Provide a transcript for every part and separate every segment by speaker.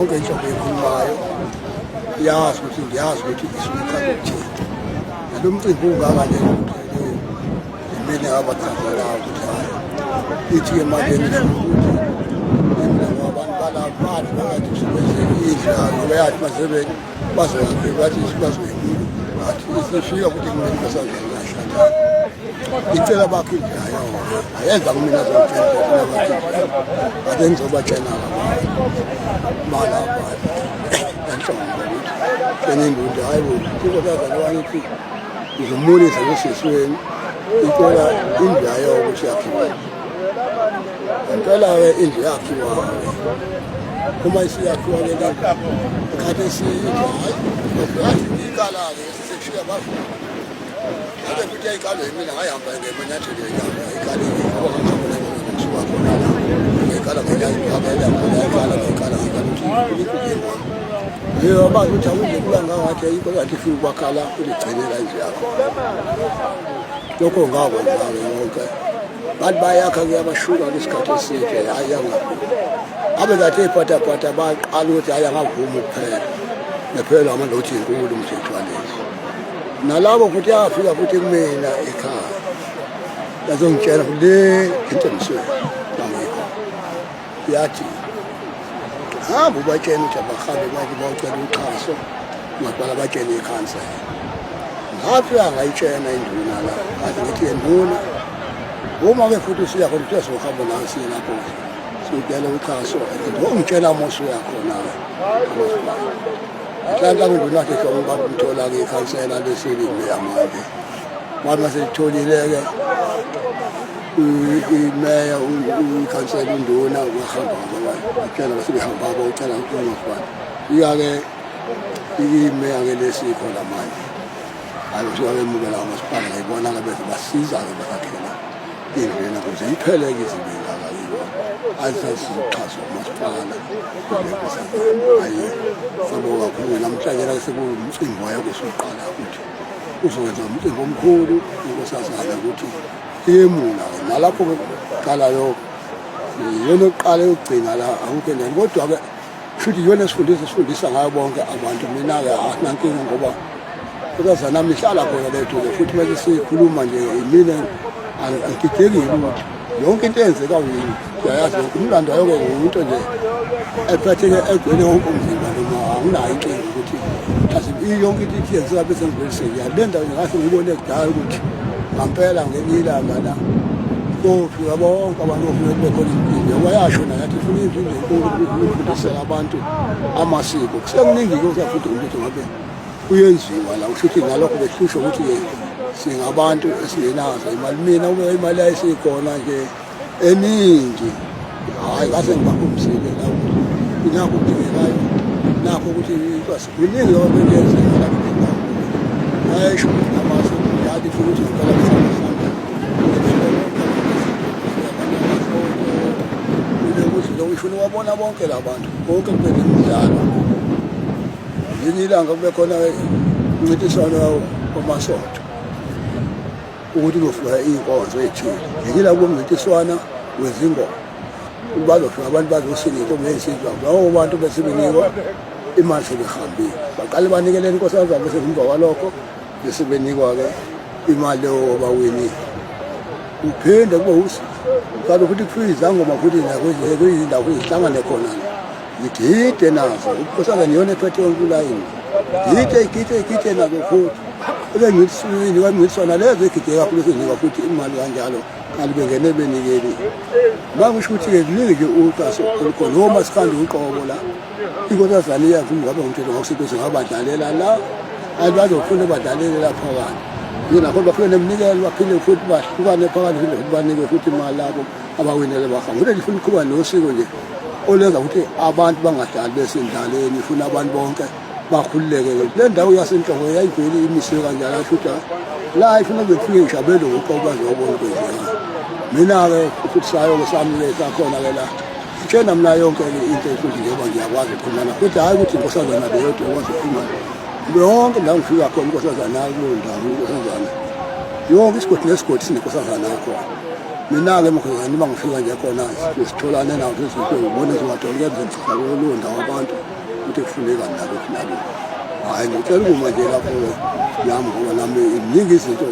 Speaker 1: Konke inhlobo ekhulumayo yazi ukuthi ngiyazi ukuthi isuka kuthini. Lo mcimbi ungaka nje mina abathazelayo ukuthi hayi ithi ke manje ukuthi abantu balapha bathi sibese idla bayathi masebe bazoyaphi bathi bazoyini bathi isifika ukuthi kumele basangena lashata icela bakhe ngayo ayenza kumina zokutshela bathi ade ngizobatshela mala enhlombe senindude hayi bo kuzokazalwana ithi ngizomulisa ngesisweni icela indlu yayo ukuthi yakhiwe impela-ke indlu yakhiwa uma isiyakhiwa ke khathi hayi ikala-ke sesishiya bafuna abe futhi yayikalo yimina ngayihamba ngemanyathelo ikalile ngoba khona ngekala yebo abantu ukuthi awuze kula ngathi ayikho kanti fika ukwakhala uligcinela indlu yakho lokho ngakwenza-ke yonke bantu bayakha kuyabashuka kwesikhathi eside hayi abe kade ey'phathaphatha baqala ukuthi hayi angavumi ukuphela nephelelwa amalothi inkulu umthetho walezi nalabo futhi yafika futhi kumina ekhaya yazongitshela le entemisweni bangikho yathi hamba ubatshela ukuthi abahambe bathi bawucela uxhaso ungaqala batshele ikhansela ngafika ngayitshena induna la athi ngithi induna uma-ke futhi usiyakhona ukuthi sizohamba nawe siye lapho siyocela uxhaso ngitshela mosi uyakhona-ke nhlanhla induna athi hlobo bathi umthola-ke ikhansela lesilime yamanje wathi maselitholile-ke imeya ikhansela induna wahamba utshela basebehambaba ucela ukungafani iya-ke imeya-ke lesikho lamanje hayi usuka bemukela umasipala ngayibona-ke bese basiza-ke basakhela indlela ukuze iphele-ke izibengaka yibo azizazixhaso umasipala hayi sabonga kakhulu namhlanje-ke sekuwumcimbi wayo kusuqala ukuthi uzokwenza umcimbi omkhulu inkosazana ukuthi iyemula-ke nalapho-ke qalayo iyona yokuqala yokugcina la akukho njani kodwa-ke futhi iyona esifundisa ngayo bonke abantu mina-ke asinankinga ngoba ukazana mihlala khona lethu-ke futhi mase sikhuluma nje mina angigidekile ukuthi yonke into eyenzekayo yini siyayazi yonke umlando wayo-ke ngumuntu nje ephetheke egcwele wonke umzimba noma anginayo inkinga ukuthi yonke into ithi yenzeka bese ngiveliseke le ndawo ngase ngibone kudala ukuthi ngampela ngelinye ilanga la kofika bonke abantu ofuna bekhona impilo wayasho naye athi funa impilo enkulu ukufundisela abantu amasiko kusekuningi-ke usafuthi ukuthi ngabe kuyenziwa la kushuthi ngalokho behlushwa ukuthi-ke singabantu esingenazo imali mina ube imali yayisikhona nje eningi hhayi ngase ngibakhombisile la ukuthi nakho kudingekayo nakho ukuthi kuningi obekuyenzeka lapho endawo ayisho namase yathi futhi ngicela ufuna wabona bonke labantu bonke kuphethe imidlalo ngelinye ilanga kube khona umncintiswano wamasonto ukuthi kufika iy'nkonzo ey'thile ngelinye ilanga kube umncintiswana wezingoma bazofika abantu bazosika iy'ntombi ey'nsizwa labo bantu bese benikwa imali sebehambile baqale banikelele inkosazana bese ngemva kwalokho bese benikwa-ke imali leyo bawinile uphinde kube usizo kanti futhi kufika izangoma futhi kuyindawo kuyihlangane khona ngigide nazo unkosazana iyona ephethe yonke ulayini gide nazo futhi ebe ngilisona lezo egide kakhulu sezinika futhi imali kanjalo kanti bengene benikeli mangisho ukuthi-ke liningi nje uxhaso olukhona noma sikhande uqobo la inkosazana iyazi ngabe ngumthetho ngakusekosi ngabadlalela la abantu bazofuna badlalele la phakathi yinakho bafike nemnikelo baphinde futhi bahlukane phakathi phinde futhi banikwe futhi imali labo abawinele bahamba ukuthi lifuna ukuqhuba nosiko nje olenza ukuthi abantu bangahlali besendlaleni ifuna abantu bonke bakhululeke le ndawo yasenhloko yayivele imiswe kanjalo asho ukuthi la ifuna kufike ishabelo ngoqobo bazobona kwenzeka mina-ke futhi sayo-ke sami-ke sakhona-ke la tshena mna yonke-ke into futhi njengoba ngiyakwazi ukukhulumana futhi hhayi ukuthi inkosazana beyodwa ekwazi ukukhulumana yonke la ngifika khona inkosazana kuleyo ndawo inkosazana yonke isigodi nesigodi sinenkosazana yakhona mina-ke uma ngifika nje khona sitholane nazo ubone zingadolike zenhlalo lowo ndawo abantu ukuthi kufuneka nalokhu nalokhu. Hhayi ngicela ukuma nje lapho yami ngoba nami iningi izinto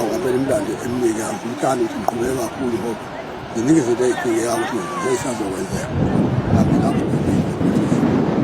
Speaker 1: ngampela imlando eminingi angithandi ukuthi ngiqhubeke kakhulu ngoba ziningi izinto ey'dingeka ukuthi zisazokwenzeka nami lapho